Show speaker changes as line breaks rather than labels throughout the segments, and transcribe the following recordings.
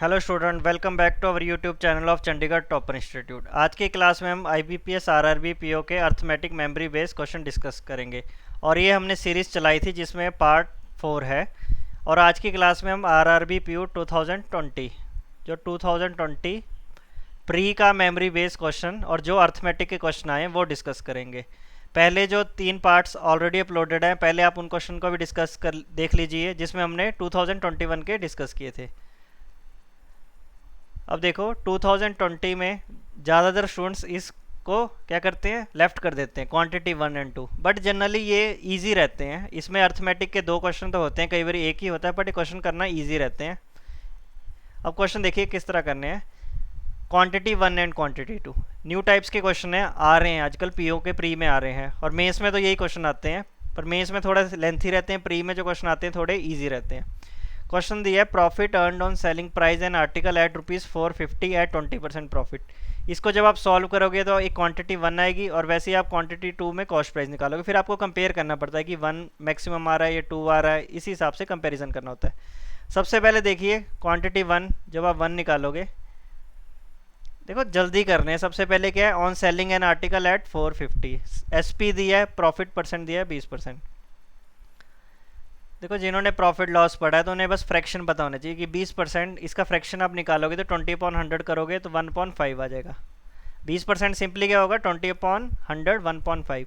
Hello student, welcome back to our YouTube channel of Chandigarh Topper Institute. आज की class में हम आईबीपीएस आरआरबी पीओ के arithmetic memory based question discuss करेंगे और ये हमने सीरीज़ चलाई थी जिसमें पार्ट 4 है। और आज की क्लास में हम आरआरबी पीओ 2020 जो 2020 प्री का मेमोरी बेस्ड क्वेश्चन और जो अर्थमेटिक के क्वेश्चन आए वो डिस्कस करेंगे। पहले जो 3 पार्ट्स ऑलरेडी अपलोडेड हैं, पहले आप उन क्वेश्चन को भी डिस्कस कर देख लीजिए जिसमें हमने 2021 के डिस्कस किए थे। अब देखो 2020 में ज़्यादातर स्टूडेंट्स इसको क्या करते हैं, लेफ्ट कर देते हैं क्वांटिटी 1 एंड 2, बट जनरली ये इजी रहते हैं। इसमें अर्थमेटिक के 2 क्वेश्चन तो होते हैं, कई बार एक ही होता है, बट ये क्वेश्चन करना इजी रहते हैं। अब क्वेश्चन देखिए किस तरह करने हैं। Quantity 1 and quantity 2 new types के क्वेश्चन है, आ रहे हैं आजकल पीओ के प्री में आ रहे हैं, और मेंस में तो यही क्वेश्चन आते हैं, पर मेंस में थोड़ा लेंथी रहते हैं, प्री में जो क्वेश्चन आते हैं थोड़े ईजी रहते हैं। क्वेश्चन दिया है profit earned on selling price and article at ₹450 at 20% profit. इसको जब आप सॉल्व करोगे तो एक क्वांटिटी 1 आएगी और वैसे ही आप क्वांटिटी 2 में कॉस्ट प्राइस निकालोगे। फिर आपको कंपेयर करना पड़ता है कि 1 मैक्सिमम आ रहा है या 2 आ रहा है, इसी हिसाब से कंपेरिजन करना होता है। सबसे पहले देखिए क्वांटिटी 1, जब आप 1 निकालोगे, देखो जल्दी करने हैं। सबसे पहले क्या है, on selling an article at 450, SP दिया है, प्रॉफिट परसेंट दिया है 20%। देखो जिन्होंने प्रॉफिट लॉस पढ़ा है तो उन्हें बस फ्रैक्शन पता होना चाहिए कि 20%, इसका फ्रैक्शन आप निकालोगे तो 20/100 करोगे तो 1/5 आ जाएगा। 20% सिंपली क्या होगा, 20/100 1/5।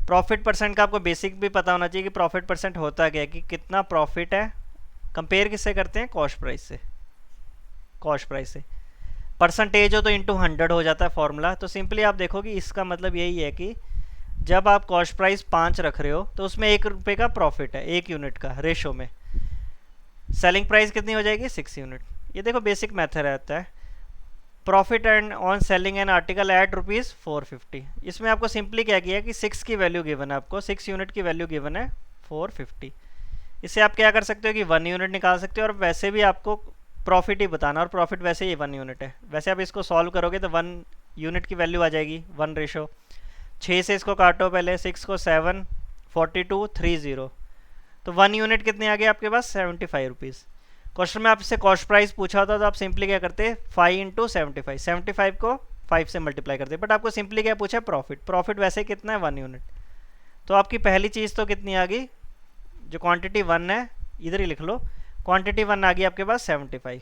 प्रॉफिट परसेंट का आपको बेसिक भी पता होना चाहिए कि प्रॉफिट परसेंट होता क्या है, कि कितना प्रॉफिट है। कंपेयर किससे करते हैं, कॉस्ट प्राइस से। कॉस्ट प्राइस से परसेंटेज हो तो इंटू 100 हो जाता है फॉर्मूला। तो सिंपली आप देखो कि इसका मतलब यही है कि जब आप कॉस्ट प्राइस 5 रख रहे हो तो उसमें ₹1 का प्रॉफिट है, 1 यूनिट का रेशो में। सेलिंग प्राइस कितनी हो जाएगी, 6 यूनिट। ये देखो बेसिक मेथड रहता है। Profit and on selling an article at ₹450। इसमें आपको सिंपली क्या किया है कि 6 की वैल्यू गिवन है, आपको 6 यूनिट की वैल्यू गिवन है 450। इससे आप क्या कर सकते हो कि 1 यूनिट निकाल सकते हो, और वैसे भी आपको प्रॉफिट ही बताना, और प्रॉफिट वैसे ही 1 यूनिट है। वैसे आप इसको सॉल्व करोगे तो 1 यूनिट की वैल्यू आ जाएगी 1 रेशो। 6 से इसको काटो पहले, 6 को 7, 42, 30, तो 1 यूनिट कितने आ गए आपके पास, ₹75। क्वेश्चन में आपसे कॉस्ट प्राइस पूछा होता तो आप सिंपली क्या करते, 5 × 75, 75 को 5 से मल्टीप्लाई करते। बट आपको सिंपली क्या पूछा, प्रॉफिट। प्रॉफिट वैसे कितना है, 1 यूनिट। तो आपकी पहली चीज़ तो कितनी आ गई, जो क्वांटिटी 1 है इधर ही लिख लो, क्वांटिटी 1 आ गई आपके पास 75।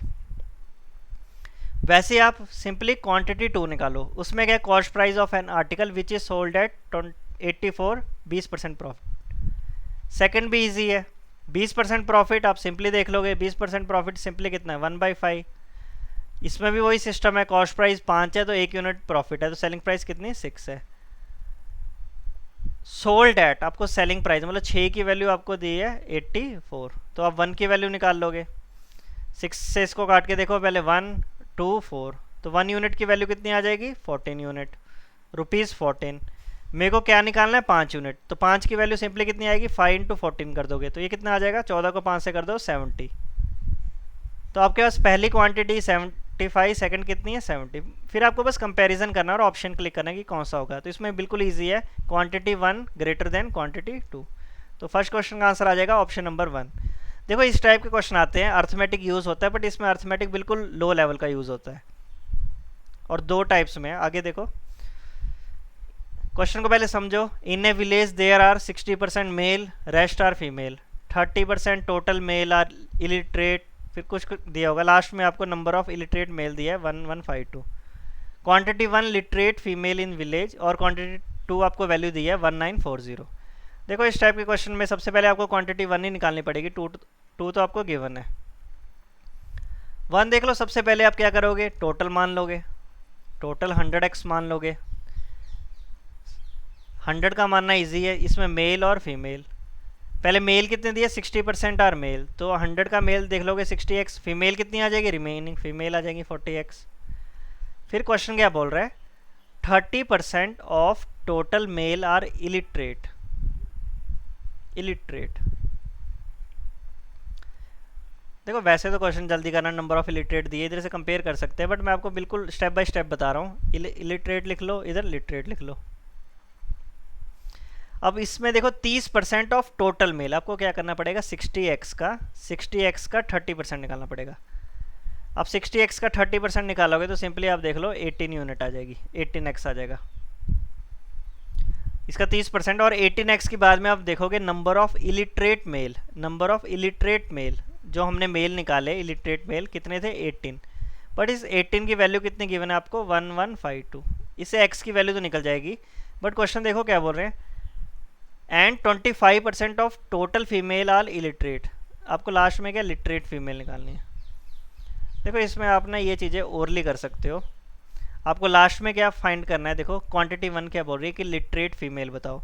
वैसे आप सिंपली क्वांटिटी 2 निकालो, उसमें क्या, cost price of an article which is sold at 84, 20% profit. Second भी इजी है, 20% प्रॉफिट आप सिंपली देख लोगे, 20% प्रॉफिट सिंपली कितना है, 1/5। इसमें भी वही सिस्टम है, कॉस्ट प्राइस 5 है तो 1 यूनिट प्रॉफिट है, तो सेलिंग प्राइस कितनी, 6 है। सोल्ड एट, आपको सेलिंग प्राइस मतलब 6 की वैल्यू आपको दी है 84, तो आप 1 की वैल्यू निकाल लोगे। 6 से इसको काट के देखो पहले, 1 2 4, तो 1 यूनिट की वैल्यू कितनी आ जाएगी, 14 यूनिट, ₹14। मेरे को क्या निकालना है, 5 यूनिट, तो 5 की वैल्यू सिंपली कितनी आएगी, 5 × 14 कर दोगे तो ये कितना आ जाएगा, 14 को 5 से कर दो 70। तो आपके पास पहली क्वांटिटी 75, सेकंड कितनी है, 70। फिर आपको बस कंपैरिजन करना और ऑप्शन क्लिक करना कि कौन सा होगा। तो इसमें बिल्कुल ईजी है, क्वांटिटी 1 ग्रेटर देन क्वांटिटी 2। तो फर्स्ट क्वेश्चन का आंसर आ जाएगा ऑप्शन नंबर 1। देखो इस टाइप के क्वेश्चन आते हैं, अर्थमेटिक यूज़ होता है, बट इसमें अर्थमेटिक बिल्कुल लो लेवल का यूज़ होता है, और 2 टाइप्स में है। आगे देखो क्वेश्चन को पहले समझो। In a village there are 60% male, rest are female, 30% total male are illiterate, फिर कुछ दिया होगा लास्ट में आपको नंबर ऑफ इलिटरेट मेल दिया है 1152। Quantity 1 literate female in village, और क्वांटिटी 2 आपको वैल्यू दी है 1940। देखो इस टाइप के क्वेश्चन में सबसे पहले आपको क्वांटिटी 1 ही निकालनी पड़ेगी, 2 तो आपको गिवन है। 1 देख लो, सबसे पहले आप क्या करोगे, टोटल मान लोगे, टोटल 100x मान लोगे। 100 का मानना इजी है, इसमें मेल और फीमेल। पहले मेल कितने दिए, 60% आर मेल, तो 100 का मेल देख लोगे 60x, फीमेल कितनी आ जाएगी, रिमेनिंग फीमेल आ जाएगी 40x। फिर क्वेश्चन क्या बोल रहा है, 30% of total male are illiterate. Illiterate देखो वैसे तो क्वेश्चन जल्दी करना, नंबर ऑफ इलिटरेट दिए, इधर से कंपेयर कर सकते हैं, बट मैं आपको बिल्कुल स्टेप बाय स्टेप बता रहा हूँ। इलिटरेट लिख लो, इधर लिटरेट लिख लो। अब इसमें देखो 30% ऑफ टोटल मेल, आपको क्या करना पड़ेगा, 60x का 30% निकालना पड़ेगा। आप 60x का 30% निकालोगे तो सिंपली आप देख लो 18 यूनिट आ जाएगी, 18x आ जाएगा इसका 30%। और 18x के बाद में आप देखोगे number of illiterate male, number of illiterate male जो हमने मेल निकाले इलिटरेट मेल कितने थे 18, बट इस 18 की वैल्यू कितनी गिवन है आपको 1152, इससे x की वैल्यू तो निकल जाएगी। बट क्वेश्चन देखो क्या बोल रहे हैं, and 25% of total female are illiterate, आपको लास्ट में क्या लिटरेट फीमेल निकालनी है। देखो इसमें आप ना ये चीज़ें ओरली कर सकते हो, आपको लास्ट में क्या फाइंड करना है। देखो क्वांटिटी 1 क्या बोल रही है कि लिटरेट फीमेल बताओ,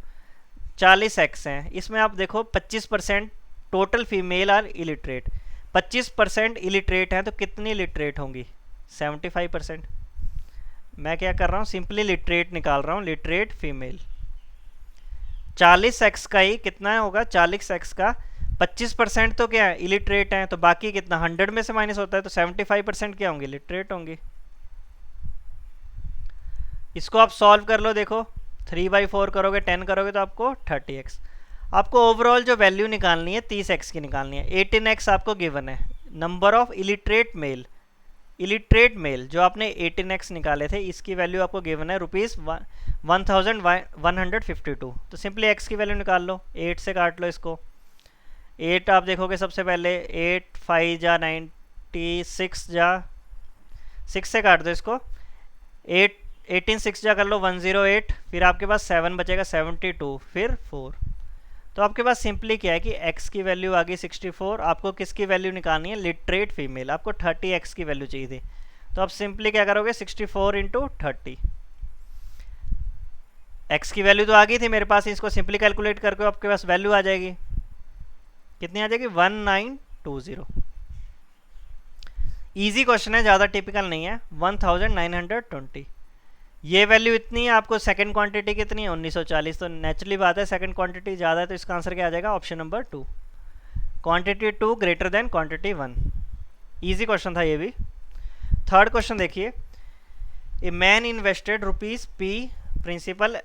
40x हैं, इसमें आप देखो 25% total female are illiterate, 25% illiterate हैं तो कितनी लिटरेट होंगी 75%। मैं क्या कर रहा हूँ सिंपली लिटरेट निकाल रहा हूँ, लिटरेट फीमेल 40x का ही कितना होगा, 40x का 25% तो क्या है इलिटरेट है, तो बाकी कितना 100 में से माइनस होता है तो 75% क्या होंगी लिटरेट होंगी। इसको आप सॉल्व कर लो, देखो 3/4 करोगे 10 करोगे तो आपको 30x। आपको ओवरऑल जो वैल्यू निकालनी है 30x की निकालनी है। 18x आपको गिवन है, number of illiterate male, illiterate male जो आपने 18x निकाले थे इसकी वैल्यू आपको गिवन है ₹1152। तो सिंपली x की वैल्यू निकाल लो, 8 से काट लो इसको। 8 आप देखोगे सबसे पहले 8 5 जा 96 जा 6 से काट दो इसको, 8 18 6 जा कर लो 108, फिर आपके पास 7 बचेगा 72, फिर 4। तो आपके पास सिंपली क्या है कि x की वैल्यू आ गई 64, आपको किसकी वैल्यू निकालनी है लिटरेट फीमेल, आपको 30x की वैल्यू चाहिए थी। तो आप सिंपली क्या करोगे 64 इंटू 30, x की वैल्यू तो आ गई थी मेरे पास, इसको सिंपली कैलकुलेट करके आपके पास वैल्यू आ जाएगी, कितनी आ जाएगी 1920। इजी क्वेश्चन है, ज़्यादा टिपिकल नहीं है। 1920 ये वैल्यू इतनी है, आपको सेकंड क्वांटिटी कितनी है 1940, तो नेचुरली बात है सेकंड क्वांटिटी ज़्यादा है तो इसका आंसर क्या आ जाएगा option number 2, quantity 2 greater than quantity 1। Easy question था ये भी। थर्ड क्वेश्चन देखिए, a man invested ₹P principal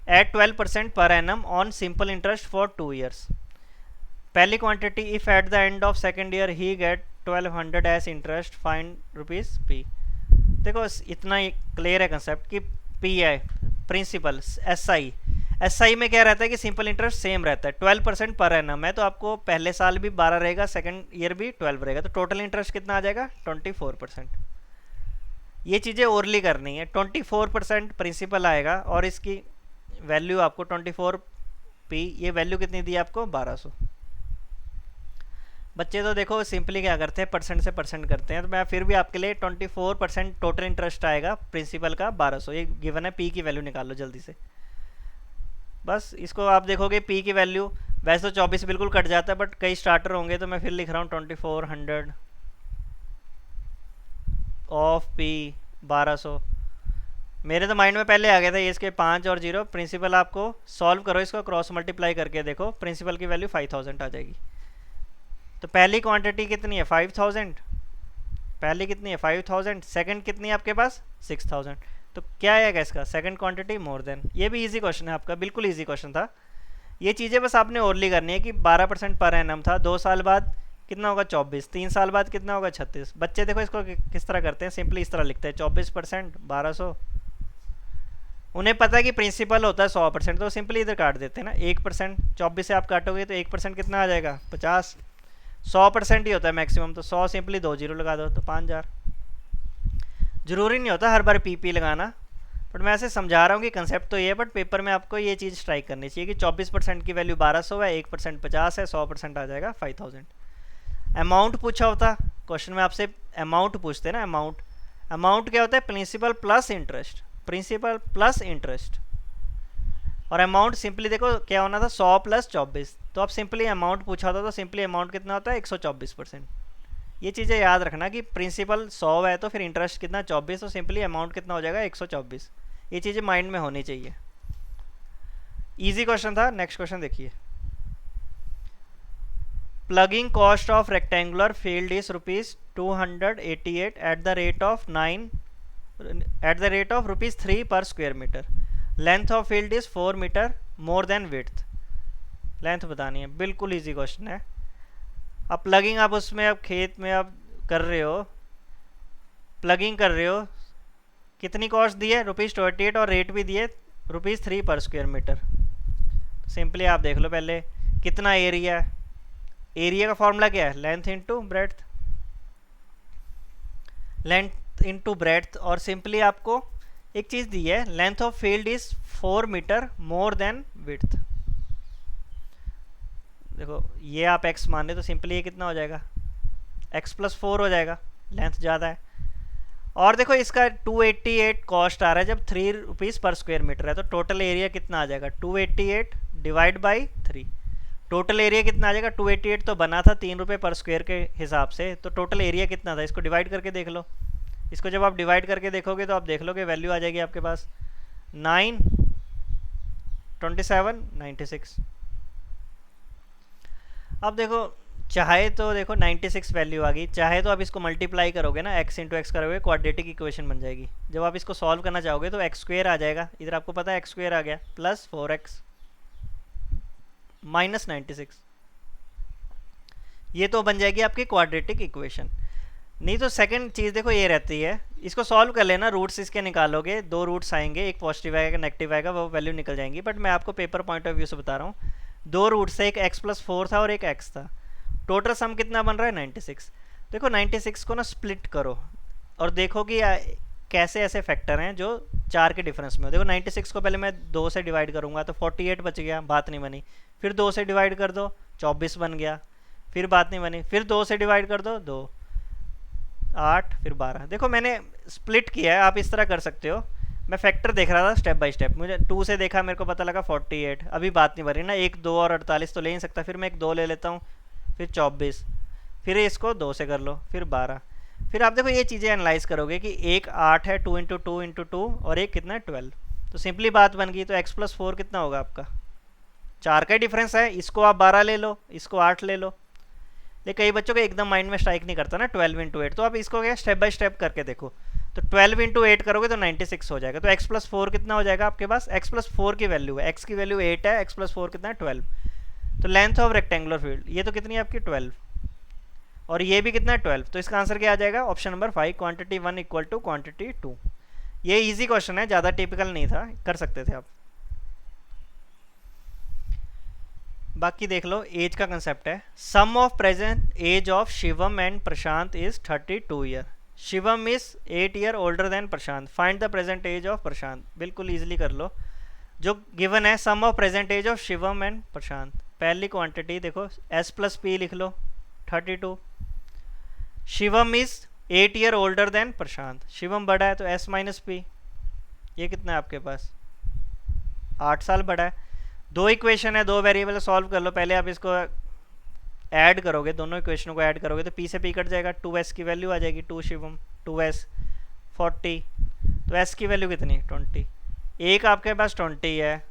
at 12% per annum on simple interest for 2 years। पहली quantity if at the end of second year he get 1200 as interest find ₹P। देखो इतना clear है concept कि P है principal, SI में क्या रहता है कि सिंपल इंटरेस्ट सेम रहता है, 12% पर एनम है तो आपको पहले साल भी 12 रहेगा, सेकंड ईयर भी 12 रहेगा, तो टोटल इंटरेस्ट कितना आ जाएगा 24%। ये चीज़ें ओरली करनी है, 24% प्रिंसिपल आएगा और इसकी वैल्यू आपको 24p, ये वैल्यू कितनी दी आपको 1200। बच्चे तो देखो सिंपली क्या करते हैं परसेंट से परसेंट करते हैं, तो मैं फिर भी आपके लिए 24% टोटल इंटरेस्ट आएगा प्रिंसिपल का 1200, ये गिवन है। पी की वैल्यू निकाल लो जल्दी से, बस इसको आप देखोगे पी की वैल्यू वैसे तो 24 बिल्कुल कट जाता है, बट कई स्टार्टर होंगे तो मैं फिर लिख रहा हूँ 2400 ऑफ पी 1200। मेरे तो माइंड में पहले आ गया था ये, इसके 5 और 0 प्रिंसिपल आपको सॉल्व करो, इसको क्रॉस मल्टीप्लाई करके देखो, प्रिंसिपल की वैल्यू 5000 आ जाएगी। तो पहली क्वांटिटी कितनी है 5000, पहली कितनी है 5000, सेकंड कितनी है आपके पास 6000, तो क्या आएगा इसका सेकंड क्वांटिटी मोर देन। ये भी इजी क्वेश्चन है आपका, बिल्कुल इजी क्वेश्चन था। ये चीज़ें बस आपने ओरली करनी है कि 12% पर एनम था, 2 साल बाद कितना होगा 24, 3 साल बाद कितना होगा 36। बच्चे देखो इसको किस तरह करते हैं, सिंपली इस तरह लिखते हैं 24% 1200, उन्हें पता है कि प्रिंसिपल होता है 100%, तो सिंपली इधर काट देते हैं ना 1%, 24 से आप काटोगे तो 1% कितना आ जाएगा 50, 100% ही होता है मैक्सिमम, तो 100 सिंपली 2 जीरो लगा दो तो 5000। ज़रूरी नहीं होता हर बार पीपी लगाना, बट मैं ऐसे समझा रहा हूँ कि कंसेप्ट तो ये है, बट पेपर में आपको ये चीज़ स्ट्राइक करनी चाहिए कि 24% की वैल्यू 1200 है, 1% 50 है, 100% आ जाएगा 5000। अमाउंट पूछा होता क्वेश्चन में आपसे, अमाउंट पूछते हैं ना, अमाउंट क्या होता है principal plus interest, principal plus interest, और अमाउंट सिंपली देखो क्या होना था 100 + 24, तो आप सिंपली अमाउंट पूछा होता तो सिंपली अमाउंट कितना होता है 124%। ये चीज़ें याद रखना कि प्रिंसिपल 100 है तो फिर इंटरेस्ट कितना 24, तो सिंपली अमाउंट कितना हो जाएगा 124। ये चीज़ें माइंड में होनी चाहिए। इजी क्वेश्चन था। नेक्स्ट क्वेश्चन देखिए, ploughing cost of rectangular field is ₹288 at the rate of ₹3 per square metre, length of field is 4 metre more than width, length बतानी है। बिल्कुल इजी क्वेश्चन है। अब प्लगिंग आप उसमें अब खेत में आप कर रहे हो प्लगिंग कर रहे हो, कितनी कॉस्ट दी है ₹28 और रेट भी दिए ₹3 पर स्क्वायर मीटर। सिंपली आप देख लो पहले कितना एरिया है। एरिया का फॉर्मूला क्या है, length into breadth, length into breadth. और सिंपली आपको एक चीज़ दी है, length of field is 4 metre more than width. देखो ये आप x मान ले तो सिंपली ये कितना हो जाएगा, x+4 हो जाएगा, लेंथ ज़्यादा है। और देखो इसका 288 कॉस्ट आ रहा है जब ₹3 पर स्क्वायर मीटर है, तो टोटल एरिया कितना आ जाएगा, 288 डिवाइड बाई 3। टोटल एरिया कितना आ जाएगा, 288 तो बना था ₹3 पर स्क्वायर के हिसाब से, तो टोटल एरिया कितना था, इसको डिवाइड करके देख लो। इसको जब आप डिवाइड करके देखोगे तो आप देख लोगे वैल्यू आ जाएगी आपके पास 9, 27, 96। अब देखो चाहे तो देखो 96 वैल्यू आ गई, चाहे तो आप इसको मल्टीप्लाई करोगे ना, x इंटू एक्स करोगे, क्वाड्रेटिक इक्वेशन बन जाएगी। जब आप इसको सॉल्व करना चाहोगे तो x स्क्वेयर आ जाएगा, इधर आपको पता है x स्क्वेयर आ गया, प्लस 4x माइनस 96, ये तो बन जाएगी आपकी क्वाड्रेटिक इक्वेशन। नहीं तो सेकंड चीज़ देखो ये रहती है, इसको सॉल्व कर लेना, रूट्स इसके निकालोगे, 2 रूट्स आएंगे, एक पॉजिटिव आएगा नेगेटिव आएगा, वो वैल्यू निकल जाएंगी। बट मैं आपको पेपर पॉइंट ऑफ व्यू से बता रहा हूँ, 2 रूट्स है, एक x+4 था और एक x था, टोटल सम कितना बन रहा है 96। देखो 96 को ना स्प्लिट करो और देखो कि कैसे ऐसे फैक्टर हैं जो 4 के डिफरेंस में हो। देखो 96 को पहले मैं 2 से डिवाइड करूंगा तो 48 बच गया, बात नहीं बनी। फिर 2 से डिवाइड कर दो 24 बन गया, फिर बात नहीं बनी। फिर 2 से डिवाइड कर दो 2, 8, फिर 12। देखो मैंने स्प्लिट किया है, आप इस तरह कर सकते हो। मैं फैक्टर देख रहा था स्टेप बाय स्टेप, मुझे 2 से देखा, मेरे को पता लगा 48, अभी बात नहीं बन रही ना, 1, 2 और 48 तो ले नहीं सकता, फिर मैं एक 2 ले लेता हूँ, फिर 24, फिर इसको 2 से कर लो, फिर 12। फिर आप देखो ये चीज़ें एनालाइज करोगे कि एक 8 है, 2 इंटू 2 इंटू 2, और एक कितना है 12, तो सिंपली बात बन गई। तो x+4 कितना होगा आपका, 4 का ही डिफरेंस है, इसको आप 12 ले लो, इसको 8 ले लो। लेकिन कई बच्चों को एकदम माइंड में स्ट्राइक नहीं करता ना 12 इंटू 8, तो आप इसको क्या स्टेप बाय स्टेप करके देखो। तो 12 इंटू 8 करोगे तो 96 हो जाएगा। तो x+4 कितना हो जाएगा आपके पास, x+4 की वैल्यू है, x की वैल्यू 8 है, x+4 कितना है 12। तो लेंथ ऑफ रेक्टेंगुलर फील्ड ये तो कितनी है आपकी 12, और ये भी कितना है 12। तो इसका आंसर क्या आ जाएगा, option number 5, quantity 1 equal to quantity 2। ये इजी क्वेश्चन है, ज़्यादा टिपिकल नहीं था, कर सकते थे आप। बाकी देख लो, एज का कंसेप्ट है, sum of present age of Shivam and Prashant is 32 year. Shivam is 8 year older than Prashant, find the present age of Prashant. बिल्कुल ईजिली कर लो, जो गिवन है sum of present age of Shivam and Prashant. पहली क्वांटिटी देखो s+p लिख लो 32। Shivam is 8 year older than Prashant, Shivam बड़ा है तो s-p, ये कितना है आपके पास 8 साल बड़ा है। 2 इक्वेशन है, 2 वेरिएबल सॉल्व कर लो। पहले आप इसको ऐड करोगे, दोनों इक्वेशनों को ऐड करोगे तो p से p कट जाएगा, 2s की वैल्यू आ जाएगी, 2 शिवम 2s 40, तो s की वैल्यू कितनी 20। एक आपके पास 20 है,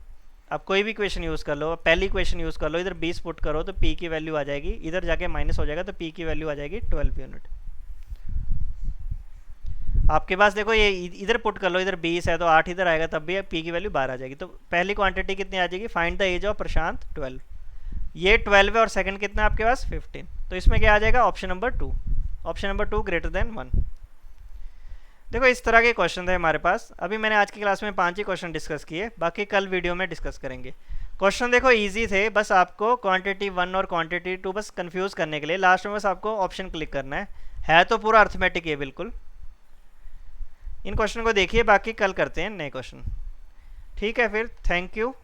आप कोई भी इक्वेशन यूज़ कर लो, पहली इक्वेशन यूज़ कर लो, इधर 20 पुट करो तो p की वैल्यू आ जाएगी, इधर जाके माइनस हो जाएगा तो p की वैल्यू आ जाएगी 12 यूनिट। आपके पास देखो ये इधर पुट कर लो, इधर 20 है तो 8 इधर आएगा, तब भी p की वैल्यू 12 आ जाएगी। तो पहली क्वांटिटी कितनी आ जाएगी, फाइंड द एज ऑफ प्रशांत 12, ये 12 है, और सेकंड कितना है आपके पास 15। तो इसमें क्या आ जाएगा, option number 2, option number 2 greater then 1। देखो इस तरह के क्वेश्चन थे हमारे पास। अभी मैंने आज की क्लास में 5 ही क्वेश्चन डिस्कस किए, बाकी कल वीडियो में डिस्कस करेंगे। क्वेश्चन देखो इजी थे, बस आपको क्वांटिटी 1 और क्वांटिटी 2 बस कंफ्यूज करने के लिए लास्ट में बस आपको ऑप्शन क्लिक करना है तो पूरा अर्थमेटिक है बिल्कुल। इन क्वेश्चन को देखिए, बाकी कल करते हैं नए क्वेश्चन। ठीक है, फिर थैंक यू।